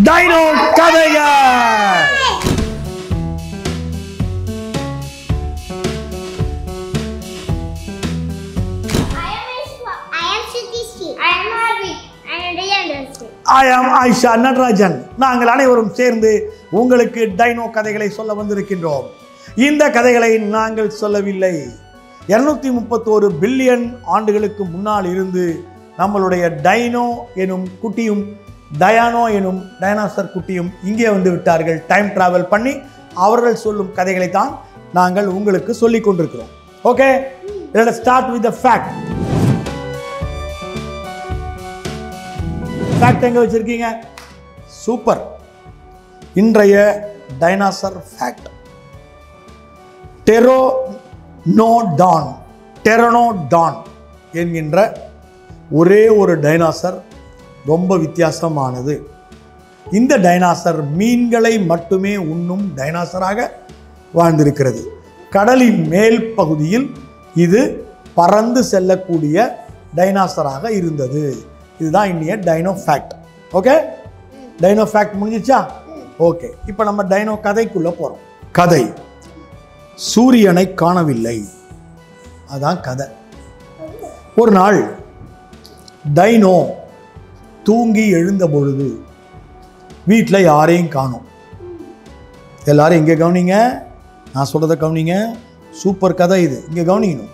Dino கதைகள். I am Aisha Natarajan. நாங்கள் அனைவரும் சேர்ந்து உங்களுக்கு டைனோ கதைகளை சொல்ல வந்திருக்கின்றோம். இந்த கதைகளை நாங்கள் சொல்லவில்லை. 231 பில்லியன் ஆண்டுகளுக்கு முன்னால் இருந்து நம்மளுடைய டைனோ எனும் குட்டியும் டயானோ எனும் டைனாசர் குட்டியும் இங்கே வந்து விட்டார்கள். டைம் டிராவல் பண்ணி அவர்கள் சொல்லும் கதைகளை தான் நாங்கள் உங்களுக்கு சொல்லிக் கொண்டிருக்கிறோம். Okay, let us start with the fact. Fact எங்க வச்சிருக்கீங்க? சூப்பர். இன்றைய டைனாசர் ஃபேக்ட். டெரனோடான் என்கின்ற ஒரே ஒரு டைனாசர் ரொம்ப வித்தியாசமானது. இந்த டைனாசர் மீன்களை மட்டுமே உண்ணும் டைனாசராக வாழ்ந்திருக்கிறது. கடலின் மேல் பகுதியில் இது பறந்து செல்லக்கூடிய டைனாசராக இருந்தது. இதுதான் இன்னைய dino fact. Okay, dino fact முடிஞ்சிச்சா? ஓகே, இப்போ நம்ம டைனோ கதைக்குள்ள போறோம். கதை சூரியனை காணவில்லை, அதான் கதை. ஒரு நாள் டைனோ தூங்கி எழுந்த பொழுது வீட்டில் யாரையும் காணோம். எல்லாரும் இங்கே கவனிங்க, நான் சொல்றதை கவனிங்க. சூப்பர் கதை இது, இங்கே கவனிக்கணும்.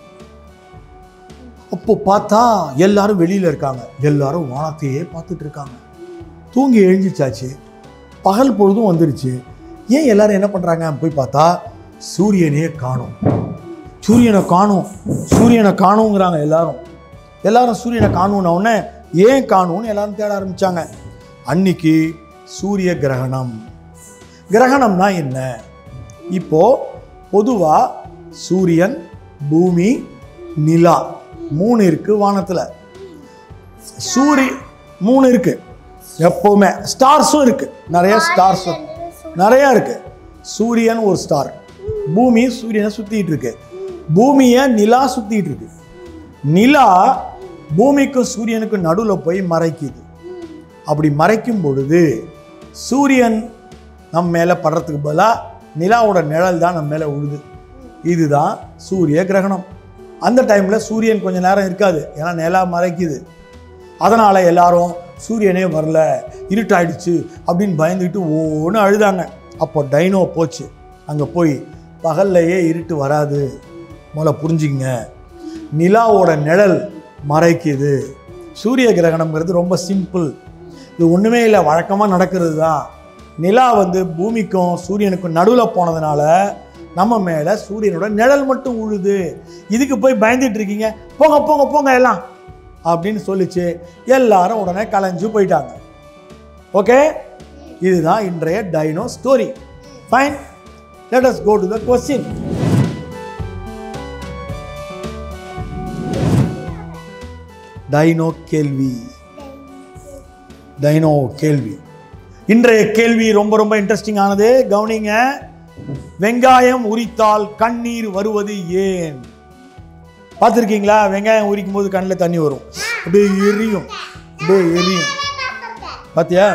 அப்போ பார்த்தா எல்லாரும் வெளியில் இருக்காங்க. எல்லாரும் வானத்தையே பார்த்துட்டு இருக்காங்க. தூங்கி எழுந்திச்சாச்சு, பகல் பொழுதும் வந்துருச்சு. ஏன் எல்லாரும் என்ன பண்ணுறாங்க? போய் பார்த்தா சூரியனே காணும். சூரியனை காணுங்கிறாங்க எல்லாரும் சூரியனை காணும்ன உடனே ஏன் காணும்னு எல்லாரும் தேட ஆரம்பித்தாங்க. அன்னைக்கு சூரிய கிரகணம். கிரகணம்னா என்ன? இப்போ பொதுவாக சூரியன், பூமி, நிலா 3 இருக்கு வானத்தில். 3 இருக்கு எப்பவுமே. ஸ்டார்ஸும் இருக்கு, நிறைய இருக்கு. சூரியன் ஒரு ஸ்டார். பூமி சூரியனை சுத்திட்டு இருக்கு. பூமியை நிலா சுத்திட்டு இருக்கு. நிலா பூமிக்கும் சூரியனுக்கும் நடுவில் போய் மறைக்குது. அப்படி மறைக்கும் பொழுது சூரியன் நம்ம மேலே படுறதுக்கு பதிலாக நிலாவோட நிழல் தான் நம்ம மேலே விழுது. இதுதான் சூரிய கிரகணம். அந்த டைமில் சூரியன் கொஞ்சம் நேரம் இருக்காது, ஏன்னா நிலா மறைக்குது. அதனால் எல்லாரும் சூரியனே வரல, இருட்டாயிடுச்சு அப்படின்னு பயந்துக்கிட்டு ஓன்னு அழுதாங்க. அப்போ டைனோ போச்சு. அங்கே போய் பகல்லையே இருட்டு வராது, முதல்ல புரிஞ்சுங்க. நிலாவோட நிழல் மறைக்குது. சூரிய கிரகணம்ங்கிறது ரொம்ப சிம்பிள். இது ஒன்றுமே இல்லை, வழக்கமாக நடக்கிறது தான். நிலா பூமிக்கும் சூரியனுக்கும் நடுவில் போனதுனால நம்ம மேலே சூரியனோட நிழல் மட்டும் உழுது. இதுக்கு போய் பயந்துட்டு இருக்கீங்க, போங்க போங்க போங்க எல்லாம் அப்படின்னு சொல்லிச்சு. எல்லாரும் உடனே கலைஞ்சு போயிட்டாங்க. ஓகே, இதுதான் இன்றைய dino story. Fine, let us go to the question. Dino கேள்வி. இன்றைய கேள்வி ரொம்ப ரொம்ப இன்ட்ரெஸ்டிங் ஆனது. கவனிங்க. வெங்காயம் உரித்தால் கண்ணீர் வருவது ஏன்? பார்த்துருக்கீங்களா? வெங்காயம் உரிக்கும் போது கண்ணில் தண்ணி வரும், அப்படியே எரியும். பார்த்தியா?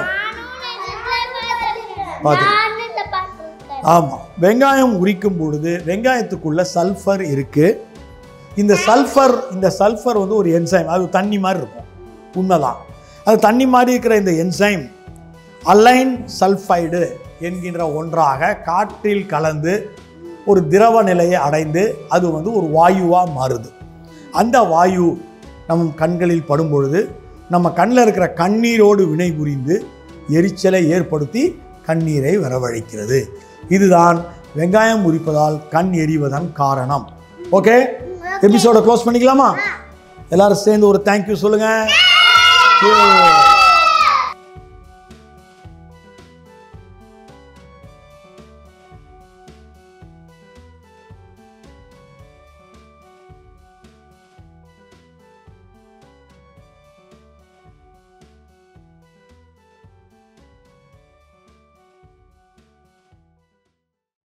ஆமாம், வெங்காயம் உரிக்கும் பொழுது வெங்காயத்துக்குள்ள சல்ஃபர் இருக்கு. இந்த சல்ஃபர் ஒரு என்சைம். அது தண்ணி மாதிரி இருக்கும், உண்மைதான். அது தண்ணி மாதிரி இருக்கிற இந்த என்சைம் அலைன் சல்ஃபைடு என்கின்ற ஒன்றாக காற்றில் கலந்து ஒரு திரவ நிலையை அடைந்து அது ஒரு வாயுவாக மாறுது. அந்த வாயு நம் கண்களில் படும் பொழுது நம்ம கண்ணில் இருக்கிற கண்ணீரோடு வினை புரிந்து எரிச்சலை ஏற்படுத்தி கண்ணீரை வரவழைக்கிறது. இதுதான் வெங்காயம் உரிப்பதால் கண் எரிவதன் காரணம். ஓகே, எபிசோட க்ளோஸ் பண்ணிக்கலாமா? எல்லாரும் சேர்ந்து ஒரு தேங்க்யூ சொல்லுங்க.